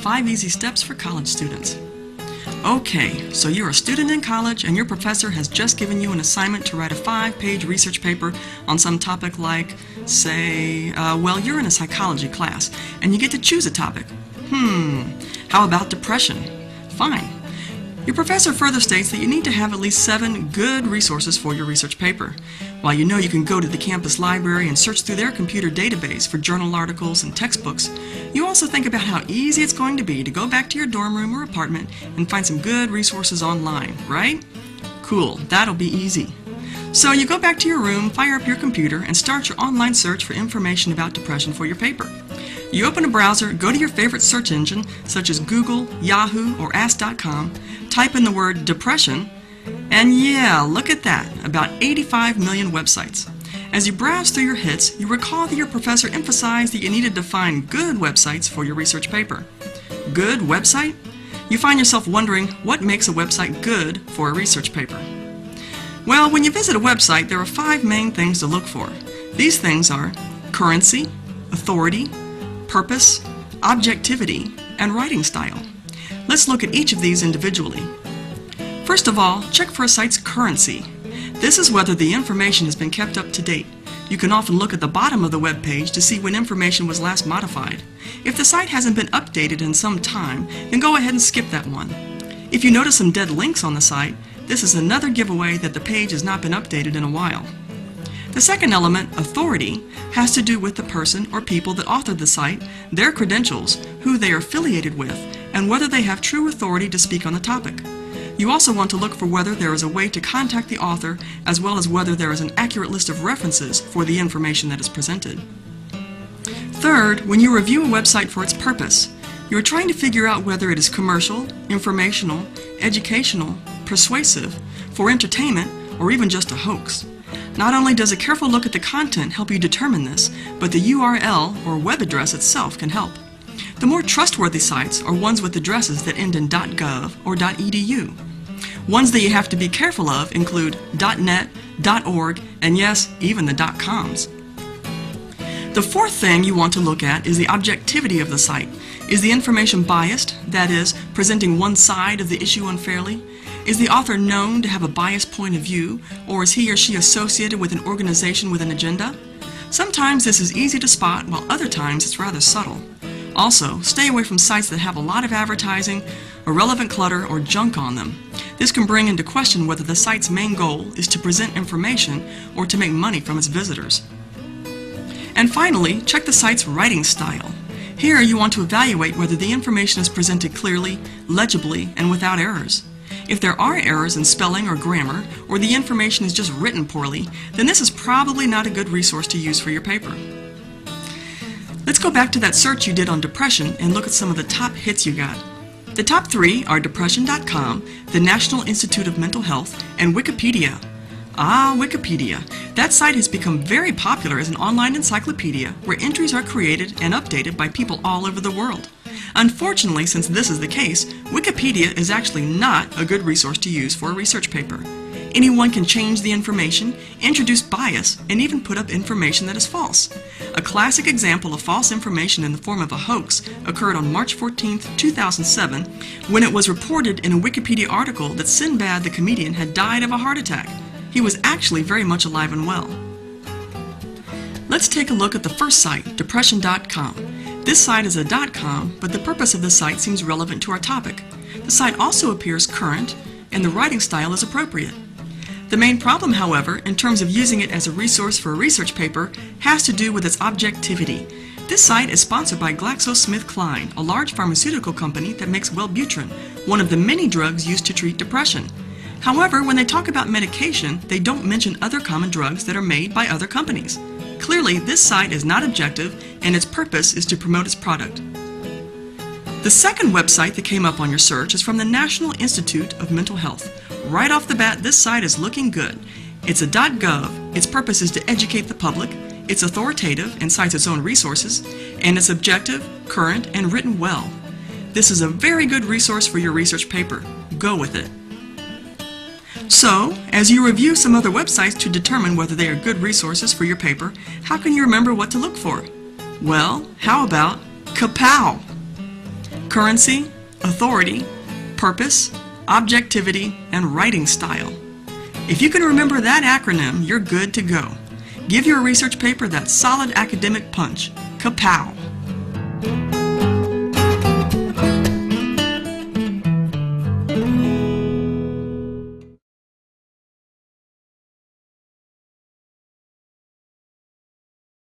5 easy steps for college students. Okay, so you're a student in college and your professor has just given you an assignment to write a 5-page research paper on some topic like, say, well, you're in a psychology class and you get to choose a topic. How about depression? Fine. Your professor further states that you need to have at least 7 good resources for your research paper. While you know you can go to the campus library and search through their computer database for journal articles and textbooks, you also think about how easy it's going to be to go back to your dorm room or apartment and find some good resources online, right? Cool, that'll be easy. So you go back to your room, fire up your computer, and start your online search for information about depression for your paper. You open a browser, go to your favorite search engine, such as Google, Yahoo, or Ask.com, type in the word depression, and yeah, look at that, about 85 million websites. As you browse through your hits, you recall that your professor emphasized that you needed to find good websites for your research paper. Good website? You find yourself wondering what makes a website good for a research paper. Well, when you visit a website, there are 5 main things to look for. These things are currency, authority, purpose, objectivity, and writing style. Let's look at each of these individually. First of all, check for a site's currency. This is whether the information has been kept up to date. You can often look at the bottom of the web page to see when information was last modified. If the site hasn't been updated in some time, then go ahead and skip that one. If you notice some dead links on the site, this is another giveaway that the page has not been updated in a while. The second element, authority, has to do with the person or people that authored the site, their credentials, who they are affiliated with, and whether they have true authority to speak on the topic. You also want to look for whether there is a way to contact the author, as well as whether there is an accurate list of references for the information that is presented. Third, when you review a website for its purpose, you are trying to figure out whether it is commercial, informational, educational, persuasive, for entertainment, or even just a hoax. Not only does a careful look at the content help you determine this, but the URL or web address itself can help. The more trustworthy sites are ones with addresses that end in .gov or .edu. Ones that you have to be careful of include .net, .org, and yes, even the .coms. The fourth thing you want to look at is the objectivity of the site. Is the information biased, that is, presenting one side of the issue unfairly? Is the author known to have a biased point of view, or is he or she associated with an organization with an agenda? Sometimes this is easy to spot, while other times it's rather subtle. Also, stay away from sites that have a lot of advertising, irrelevant clutter, or junk on them. This can bring into question whether the site's main goal is to present information or to make money from its visitors. And finally, check the site's writing style. Here you want to evaluate whether the information is presented clearly, legibly, and without errors. If there are errors in spelling or grammar, or the information is just written poorly, then this is probably not a good resource to use for your paper. Let's go back to that search you did on depression and look at some of the top hits you got. The top 3 are depression.com, the National Institute of Mental Health, and Wikipedia. Ah, Wikipedia. That site has become very popular as an online encyclopedia where entries are created and updated by people all over the world. Unfortunately, since this is the case, Wikipedia is actually not a good resource to use for a research paper. Anyone can change the information, introduce bias, and even put up information that is false. A classic example of false information in the form of a hoax occurred on March 14, 2007, when it was reported in a Wikipedia article that Sinbad the comedian had died of a heart attack. He was actually very much alive and well. Let's take a look at the first site, depression.com. This site is a .com, but the purpose of the site seems relevant to our topic. The site also appears current, and the writing style is appropriate. The main problem, however, in terms of using it as a resource for a research paper, has to do with its objectivity. This site is sponsored by GlaxoSmithKline, a large pharmaceutical company that makes Wellbutrin, one of the many drugs used to treat depression. However, when they talk about medication, they don't mention other common drugs that are made by other companies. Clearly, this site is not objective, and its purpose is to promote its product. The second website that came up on your search is from the National Institute of Mental Health. Right off the bat, this site is looking good. It's a .gov, its purpose is to educate the public, it's authoritative and cites its own resources, and it's objective, current, and written well. This is a very good resource for your research paper. Go with it. So, as you review some other websites to determine whether they are good resources for your paper, how can you remember what to look for? Well, how about Kapow! Currency, authority, purpose, objectivity, and writing style. If you can remember that acronym, you're good to go. Give your research paper that solid academic punch. Kapow!